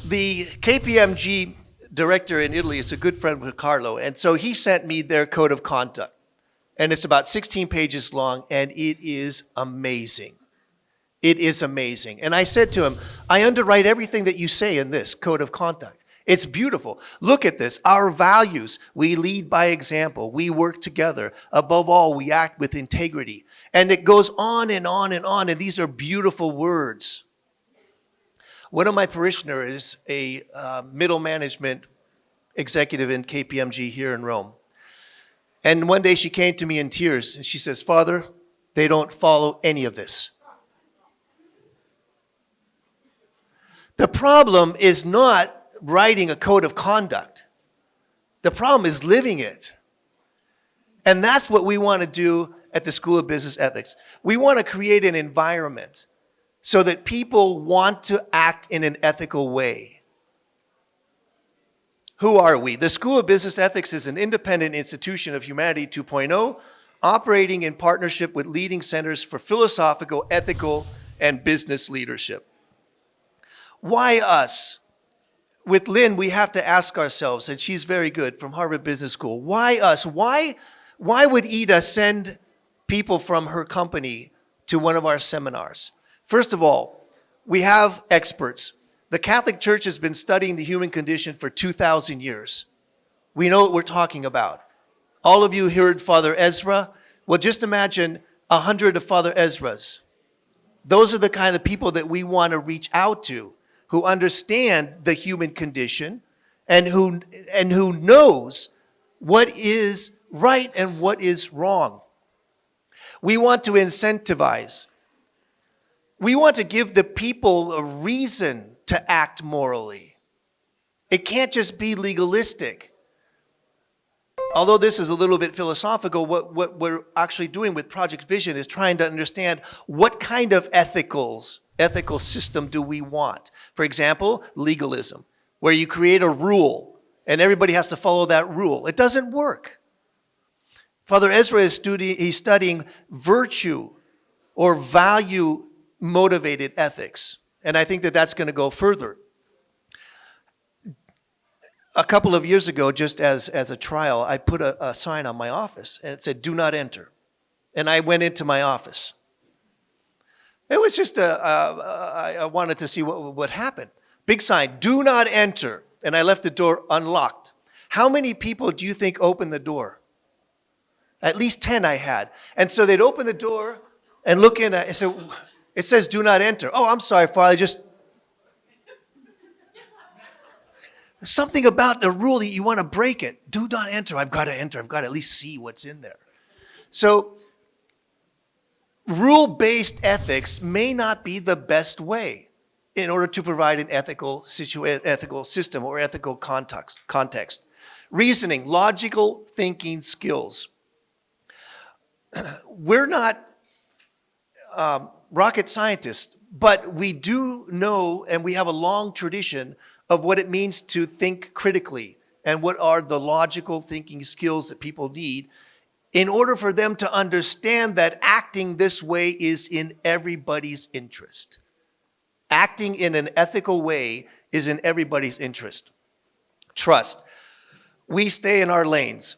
The KPMG director in Italy is a good friend with Carlo, and so he sent me their code of conduct. And it's about 16 pages long, and it is amazing. It is amazing. And I said to him, I underwrite everything that you say in this code of conduct. It's beautiful. Look at this. Our values. We lead by example. We work together. Above all, we act with integrity. And it goes on and on and on. And these are beautiful words. One of my parishioners is a middle management executive in KPMG here in Rome. And one day she came to me in tears and she says, Father, they don't follow any of this. The problem is not writing a code of conduct. The problem is living it. And that's what we want to do at the School of Business Ethics. We want to create an environment so that people want to act in an ethical way. Who are we? The School of Business Ethics is an independent institution of Humanity 2.0, operating in partnership with leading centers for philosophical, ethical, and business leadership. Why us? With Lynn, we have to ask ourselves, and she's very good from Harvard Business School, why us? Why would Ida send people from her company to one of our seminars? First of all, we have experts. The Catholic Church has been studying the human condition for 2,000 years. We know what we're talking about. All of you heard Father Ezra. Well, just imagine 100 of Father Ezras. Those are the kind of people that we want to reach out to, who understand the human condition and who knows what is right and what is wrong. We want to incentivize. We want to give the people a reason to act morally. It can't just be legalistic. Although this is a little bit philosophical, what we're actually doing with Project Vision is trying to understand what kind of ethical system do we want. For example, legalism, where you create a rule and everybody has to follow that rule. It doesn't work. Father Ezra is studying virtue or value-motivated ethics. And I think that that's going to go further. A couple of years ago, just as a trial, I put a sign on my office, and it said, do not enter. And I went into my office. It was just, I wanted to see what would happen. Big sign, do not enter. And I left the door unlocked. How many people do you think opened the door? At least 10 I had. And so they'd open the door and look in, and say, it says do not enter. Oh, I'm sorry, Father, There's something about the rule that you want to break it. Do not enter. I've got to enter. I've got to at least see what's in there. So rule-based ethics may not be the best way in order to provide an ethical system or ethical context. Reasoning, logical thinking skills. We're not rocket scientists, but we do know, and we have a long tradition of what it means to think critically and what are the logical thinking skills that people need in order for them to understand that acting this way is in everybody's interest. Acting in an ethical way is in everybody's interest. Trust. We stay in our lanes.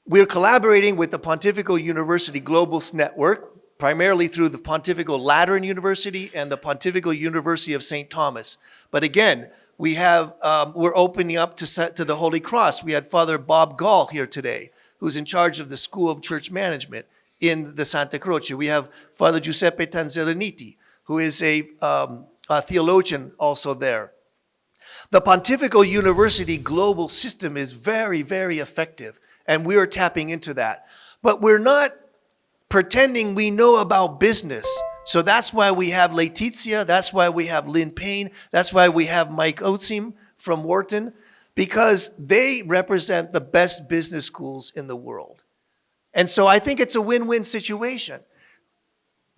We're collaborating with the Pontifical University Global Network, primarily through the Pontifical Lateran University and the Pontifical University of St. Thomas. But again, we're opening up to the Holy Cross. We had Father Bob Gall here today, who's in charge of the School of Church Management in the Santa Croce. We have Father Giuseppe Tanzelaniti, who is a theologian also there. The Pontifical University global system is very, very effective, and we are tapping into that. But we're not pretending we know about business. So that's why we have Letizia, that's why we have Lynn Payne, that's why we have Mike Useem from Wharton, because they represent the best business schools in the world. And so I think it's a win-win situation.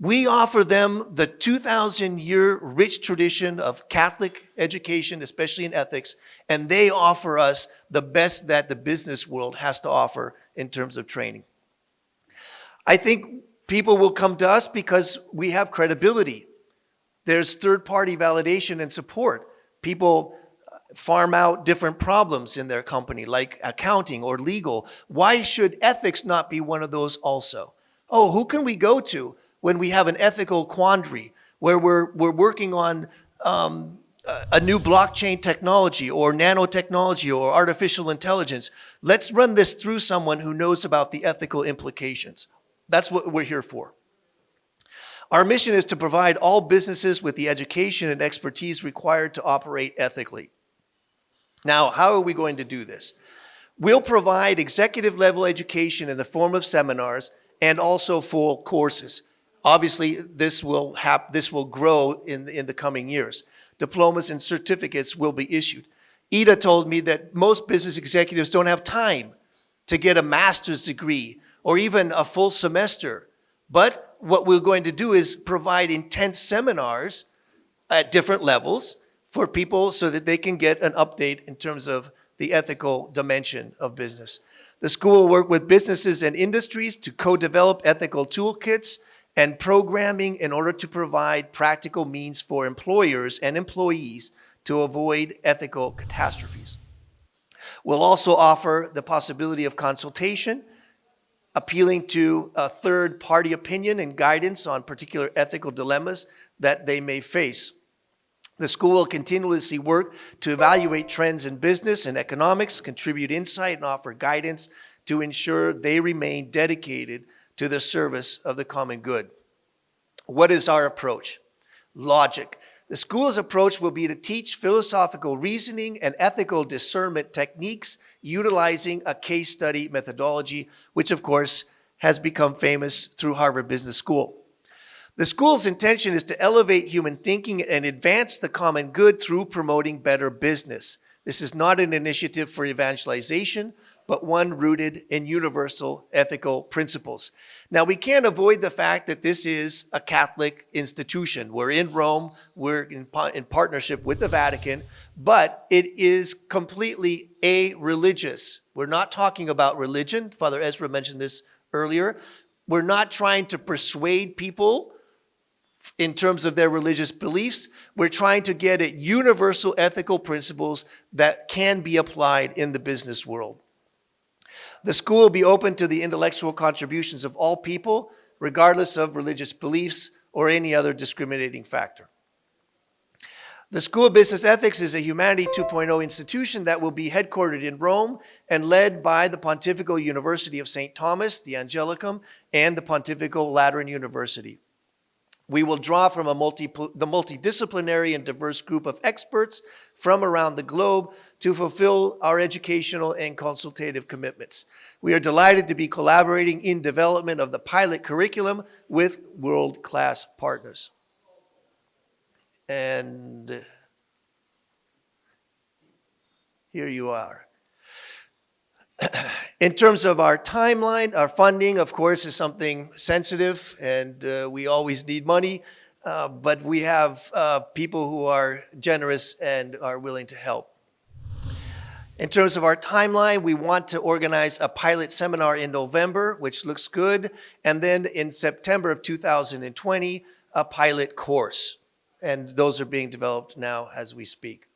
We offer them the 2,000-year rich tradition of Catholic education, especially in ethics, and they offer us the best that the business world has to offer in terms of training. I think people will come to us because we have credibility. There's third-party validation and support. People farm out different problems in their company, like accounting or legal. Why should ethics not be one of those also? Oh, who can we go to when we have an ethical quandary where we're working on a new blockchain technology or nanotechnology or artificial intelligence? Let's run this through someone who knows about the ethical implications. That's what we're here for. Our mission is to provide all businesses with the education and expertise required to operate ethically. Now, how are we going to do this? We'll provide executive level education in the form of seminars and also full courses. Obviously, this will grow in the coming years. Diplomas and certificates will be issued. Ida told me that most business executives don't have time to get a master's degree or even a full semester. But what we're going to do is provide intense seminars at different levels for people so that they can get an update in terms of the ethical dimension of business. The school will work with businesses and industries to co-develop ethical toolkits and programming in order to provide practical means for employers and employees to avoid ethical catastrophes. We'll also offer the possibility of consultation, appealing to a third-party opinion and guidance on particular ethical dilemmas that they may face. The school will continuously work to evaluate trends in business and economics, contribute insight, and offer guidance to ensure they remain dedicated to the service of the common good. What is our approach? Logic. The school's approach will be to teach philosophical reasoning and ethical discernment techniques utilizing a case study methodology, which of course has become famous through Harvard Business School. The school's intention is to elevate human thinking and advance the common good through promoting better business. This is not an initiative for evangelization, but one rooted in universal ethical principles. Now, we can't avoid the fact that this is a Catholic institution. We're in Rome, we're in partnership with the Vatican, but it is completely a-religious. We're not talking about religion. Father Ezra mentioned this earlier. We're not trying to persuade people in terms of their religious beliefs. We're trying to get at universal ethical principles that can be applied in the business world. The school will be open to the intellectual contributions of all people, regardless of religious beliefs or any other discriminating factor. The School of Business Ethics is a Humanity 2.0 institution that will be headquartered in Rome and led by the Pontifical University of St. Thomas, the Angelicum, and the Pontifical Lateran University. We will draw from the multidisciplinary and diverse group of experts from around the globe to fulfill our educational and consultative commitments. We are delighted to be collaborating in development of the pilot curriculum with world-class partners. And here you are. In terms of our timeline, our funding, of course, is something sensitive, and we always need money, but we have people who are generous and are willing to help. In terms of our timeline, we want to organize a pilot seminar in November, which looks good, and then in September of 2020, a pilot course, and those are being developed now as we speak.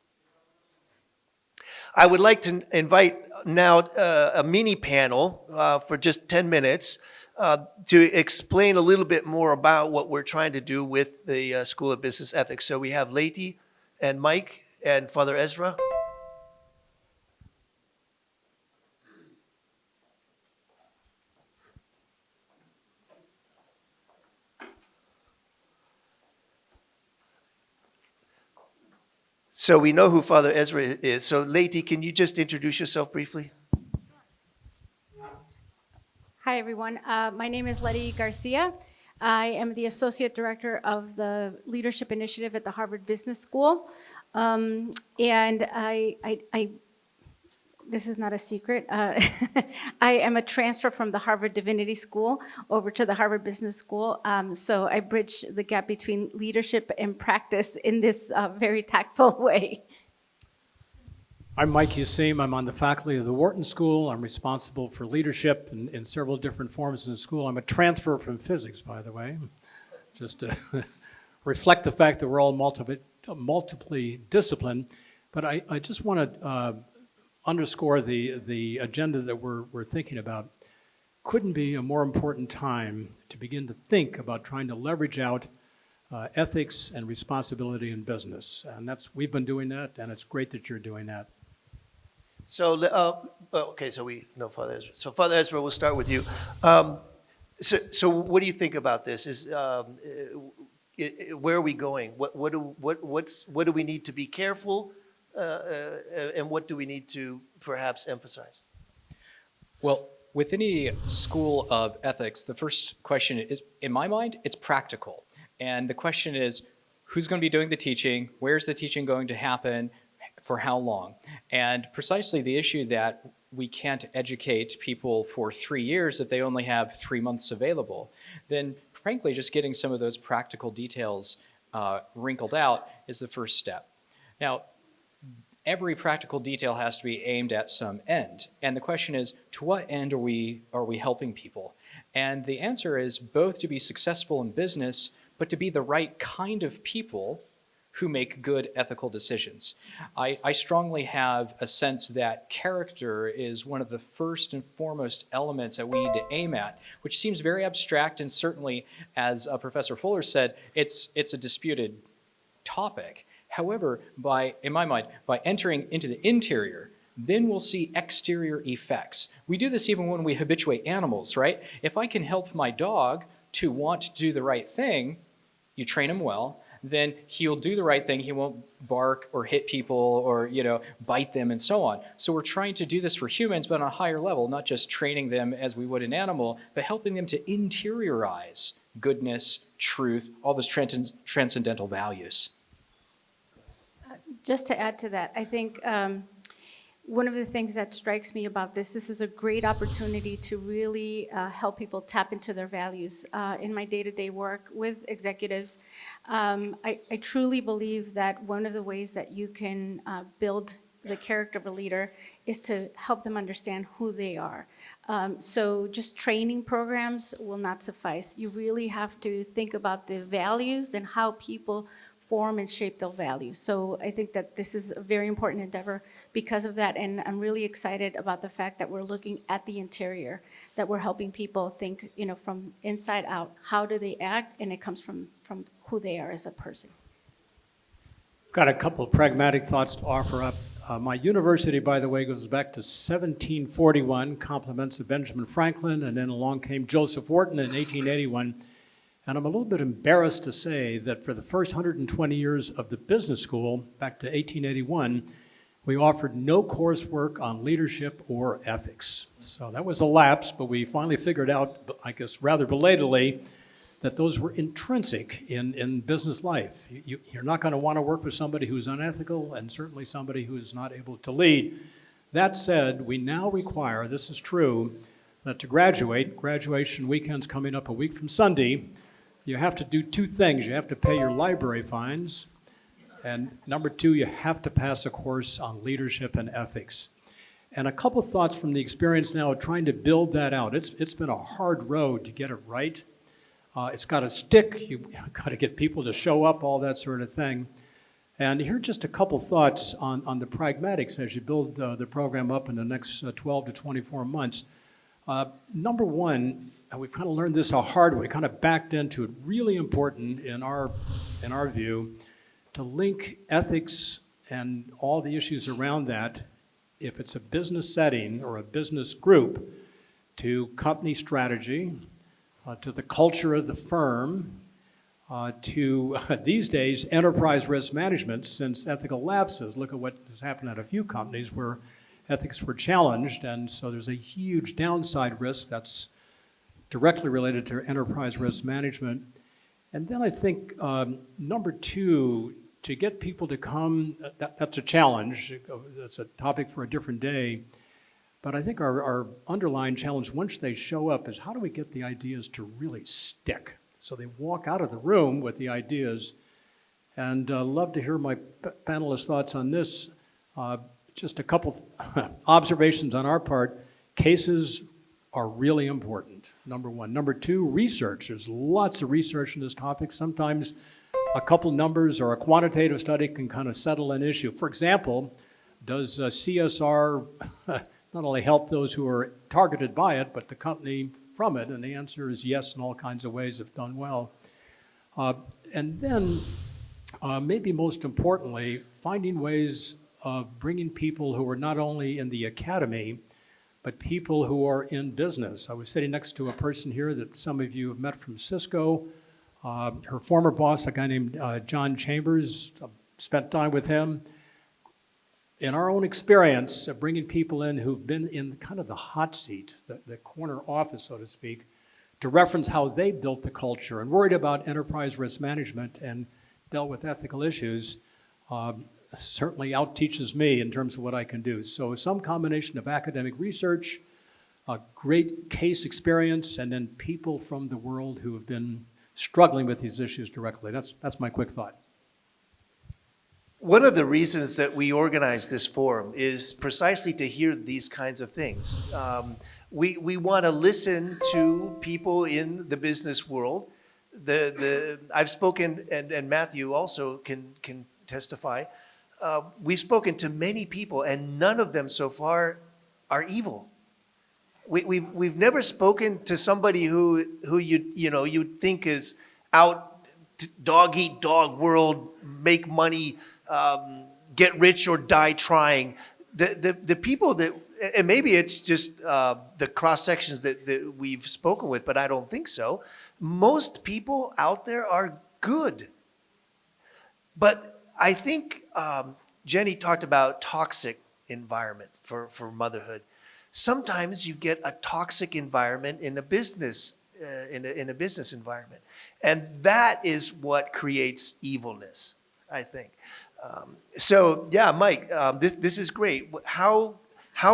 I would like to invite now a mini panel for just 10 minutes to explain a little bit more about what we're trying to do with the School of Business Ethics. So we have Letty and Mike and Father Ezra. So we know who Father Ezra is. So Letty, can you just introduce yourself briefly? Hi, everyone. My name is Letty Garcia. I am the Associate Director of the Leadership Initiative at the Harvard Business School. And this is not a secret. I am a transfer from the Harvard Divinity School over to the Harvard Business School. So I bridge the gap between leadership and practice in this very tactful way. I'm Mike Useem. I'm on the faculty of the Wharton School. I'm responsible for leadership in several different forms in the school. I'm a transfer from physics, by the way, just to reflect the fact that we're all multiply disciplined. But I just want to underscore the agenda that we're thinking about. Couldn't be a more important time to begin to think about trying to leverage out ethics and responsibility in business. And we've been doing that, and it's great that you're doing that. So, okay, so we know Father Ezra. So Father Ezra, we'll start with you. So what do you think about this? Where are we going? What do we need to be careful, and what do we need to perhaps emphasize? Well, with any school of ethics, the first question is, in my mind, it's practical. And the question is, who's going to be doing the teaching? Where's the teaching going to happen? For how long? And precisely the issue that we can't educate people for 3 years if they only have 3 months available, then frankly, just getting some of those practical details wrinkled out is the first step. Now, every practical detail has to be aimed at some end. And the question is, to what end are we helping people? And the answer is both to be successful in business, but to be the right kind of people who make good ethical decisions. I strongly have a sense that character is one of the first and foremost elements that we need to aim at, which seems very abstract, and certainly, as Professor Fuller said, it's a disputed topic. However, in my mind, by entering into the interior, then we'll see exterior effects. We do this even when we habituate animals, right? If I can help my dog to want to do the right thing, you train him well, then he'll do the right thing. He won't bark or hit people or, bite them and so on. So we're trying to do this for humans, but on a higher level, not just training them as we would an animal, but helping them to interiorize goodness, truth, all those transcendental values. Just to add to that, I think one of the things that strikes me about this is a great opportunity to really help people tap into their values. In my day-to-day work with executives, I truly believe that one of the ways that you can build the character of a leader is to help them understand who they are. So just training programs will not suffice. You really have to think about the values and how people form and shape their values. So I think that this is a very important endeavor because of that, and I'm really excited about the fact that we're looking at the interior, that we're helping people think, from inside out, how do they act, and it comes from who they are as a person. Got a couple of pragmatic thoughts to offer up. My university, by the way, goes back to 1741, compliments of Benjamin Franklin, and then along came Joseph Wharton in 1881. And I'm a little bit embarrassed to say that for the first 120 years of the business school, back to 1881, we offered no coursework on leadership or ethics. So that was a lapse, but we finally figured out, I guess rather belatedly, that those were intrinsic in business life. You're not going to want to work with somebody who's unethical, and certainly somebody who is not able to lead. That said, we now require, this is true, that to graduation weekend's coming up a week from Sunday, you have to do two things. You have to pay your library fines, and number two, you have to pass a course on leadership and ethics. And a couple thoughts from the experience now of trying to build that out. It's been a hard road to get it right. It's got to stick. You've got to get people to show up, all that sort of thing. And here are just a couple thoughts on the pragmatics as you build the program up in the next 12 to 24 months. Number one, we've kind of learned this a hard way, kind of backed into it. Really important in our view to link ethics and all the issues around that, if it's a business setting or a business group, to company strategy, to the culture of the firm, to these days enterprise risk management, since ethical lapses. Look at what has happened at a few companies where ethics were challenged, and so there's a huge downside risk that's directly related to enterprise risk management. And then I think number two, to get people to come, that's a challenge. That's a topic for a different day. But I think our underlying challenge once they show up is how do we get the ideas to really stick? So they walk out of the room with the ideas. And love to hear my panelists' thoughts on this. Just a couple observations on our part. Cases are really important, number one. Number two, research. There's lots of research on this topic. Sometimes a couple numbers or a quantitative study can kind of settle an issue. For example, does CSR not only help those who are targeted by it, but the company from it? And the answer is yes, in all kinds of ways if done well. And then, maybe most importantly, finding ways of bringing people who are not only in the academy, but people who are in business. I was sitting next to a person here that some of you have met from Cisco. Her former boss, a guy named John Chambers, spent time with him. In our own experience of bringing people in who've been in kind of the hot seat, the corner office, so to speak, to reference how they built the culture and worried about enterprise risk management and dealt with ethical issues, certainly out-teaches me in terms of what I can do. So some combination of academic research, a great case experience, and then people from the world who have been struggling with these issues directly. That's my quick thought. One of the reasons that we organize this forum is precisely to hear these kinds of things. We want to listen to people in the business world. I've spoken, and Matthew also can testify. We've spoken to many people, and none of them so far are evil. We've never spoken to somebody who you'd think is out dog eat dog world, make money, get rich or die trying. The people that, and maybe it's just the cross sections that we've spoken with, but I don't think so. Most people out there are good. But I think Jenny talked about toxic environment for motherhood. Sometimes you get a toxic environment in a business in a business environment, and that is what creates evilness, I think. So yeah, Mike, this is great. How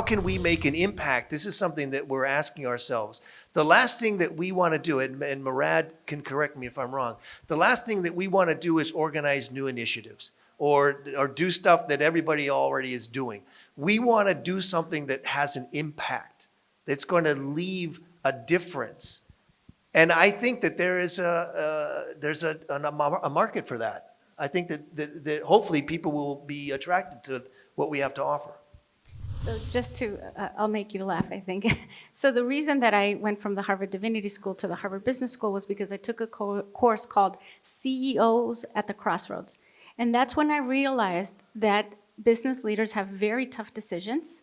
can we make an impact? This is something that we're asking ourselves. The last thing that we want to do, and Murad can correct me if I'm wrong, the last thing that we want to do is organize new initiatives or do stuff that everybody already is doing. We want to do something that has an impact, that's going to leave a difference. And I think that there's a market for that. I think that hopefully people will be attracted to what we have to offer. So just to, I'll make you laugh, I think. So the reason that I went from the Harvard Divinity School to the Harvard Business School was because I took a course called CEOs at the Crossroads. And that's when I realized that business leaders have very tough decisions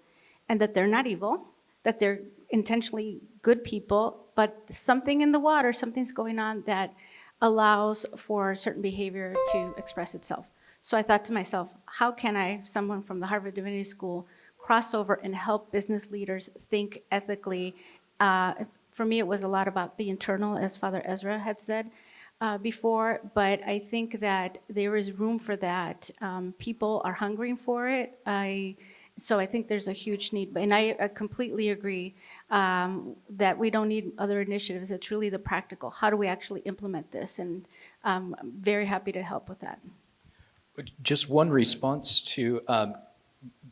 and that they're not evil, that they're intentionally good people, but something in the water, something's going on that allows for certain behavior to express itself. So I thought to myself, how can I, someone from the Harvard Divinity School, cross over and help business leaders think ethically? For me, it was a lot about the internal, as Father Ezra had said before, but I think that there is room for that. People are hungering for it. So I think there's a huge need, and I completely agree that we don't need other initiatives. It's really the practical. How do we actually implement this? And I'm very happy to help with that. Just one response to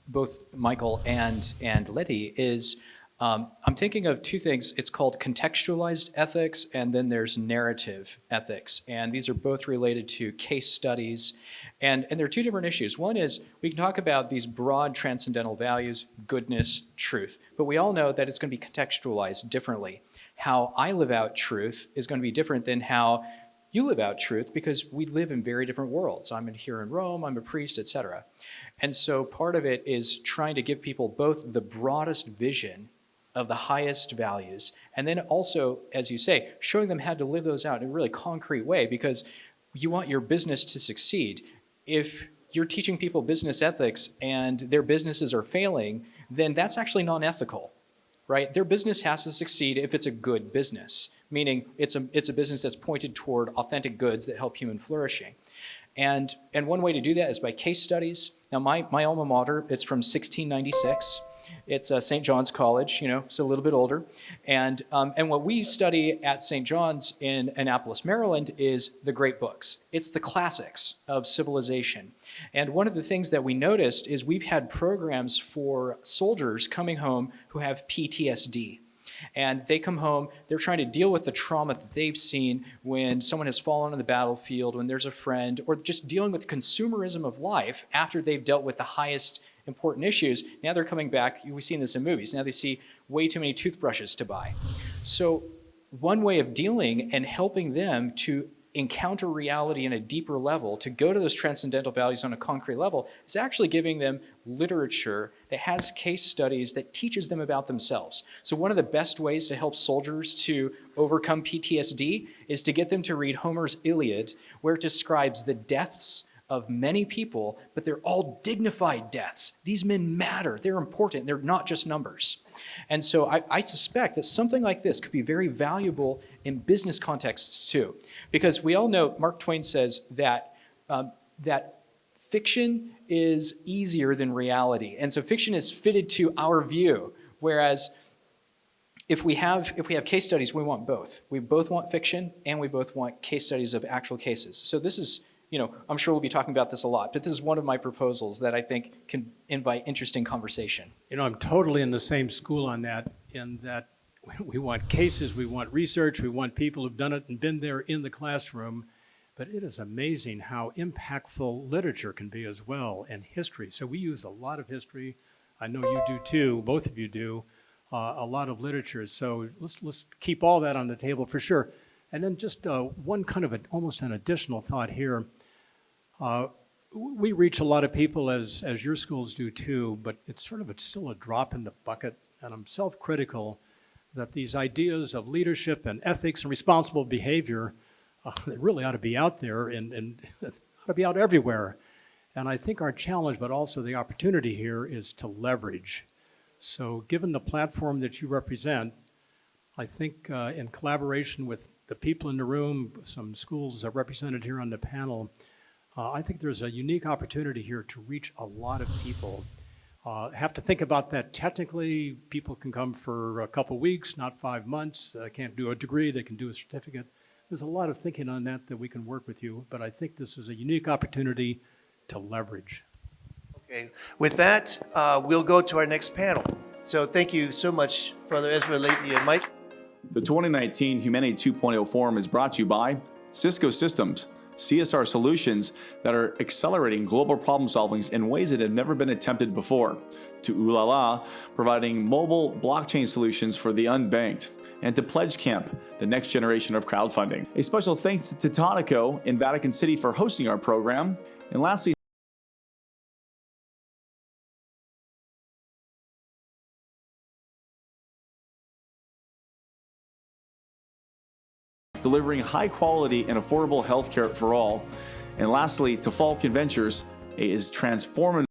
both Michael and Letty is, I'm thinking of two things. It's called contextualized ethics, and then there's narrative ethics. And these are both related to case studies. And there are two different issues. One is we can talk about these broad transcendental values, goodness, truth. But we all know that it's going to be contextualized differently. How I live out truth is going to be different than how you live out truth, because we live in very different worlds. I'm here in Rome, I'm a priest, etc. And so part of it is trying to give people both the broadest vision of the highest values, and then also, as you say, showing them how to live those out in a really concrete way, because you want your business to succeed. If you're teaching people business ethics and their businesses are failing, then that's actually non-ethical, right? Their business has to succeed if it's a good business, meaning it's a business that's pointed toward authentic goods that help human flourishing. And one way to do that is by case studies. Now, my alma mater, it's from 1696. It's St. John's College, so a little bit older. And what we study at St. John's in Annapolis, Maryland, is the great books. It's the classics of civilization. And one of the things that we noticed is we've had programs for soldiers coming home who have PTSD. And they come home, they're trying to deal with the trauma that they've seen when someone has fallen on the battlefield, when there's a friend, or just dealing with consumerism of life after they've dealt with the highest important issues. Now they're coming back, we've seen this in movies, now they see way too many toothbrushes to buy. So one way of dealing and helping them to encounter reality in a deeper level, to go to those transcendental values on a concrete level, is actually giving them literature that has case studies that teaches them about themselves. So one of the best ways to help soldiers to overcome PTSD is to get them to read Homer's Iliad, where it describes the deaths of many people, but they're all dignified deaths. These men matter, they're important, they're not just numbers. And so I suspect that something like this could be very valuable in business contexts too. Because we all know, Mark Twain says that, that fiction is easier than reality. And so fiction is fitted to our view, whereas if we have case studies, we want both. We both want fiction and we both want case studies of actual cases. So this is, I'm sure we'll be talking about this a lot, but this is one of my proposals that I think can invite interesting conversation. I'm totally in the same school on that, in that we want cases, we want research, we want people who've done it and been there in the classroom, but it is amazing how impactful literature can be as well, and history. So we use a lot of history. I know you do too, both of you do, a lot of literature. So let's keep all that on the table for sure. And then just one kind of almost an additional thought here. We reach a lot of people as your schools do too, but it's still a drop in the bucket, and I'm self-critical that these ideas of leadership and ethics and responsible behavior, they really ought to be out there and ought to be out everywhere. And I think our challenge, but also the opportunity here, is to leverage. So given the platform that you represent, I think in collaboration with the people in the room, some schools are represented here on the panel, I think there's a unique opportunity here to reach a lot of people. Have to think about that technically. People can come for a couple weeks, not 5 months. Can't do a degree, they can do a certificate. There's a lot of thinking on that we can work with you, but I think this is a unique opportunity to leverage. Okay, with that, we'll go to our next panel. So thank you so much, Brother Ezra, Letty, and Mike. The 2019 Humanity 2.0 Forum is brought to you by Cisco Systems, CSR solutions that are accelerating global problem solvings in ways that have never been attempted before, to Ulala, providing mobile blockchain solutions for the unbanked, and to Pledge Camp, the next generation of crowdfunding. A special thanks to Tonico in Vatican City for hosting our program. And lastly, delivering high quality and affordable healthcare for all. And lastly, to Falcon Ventures is transformative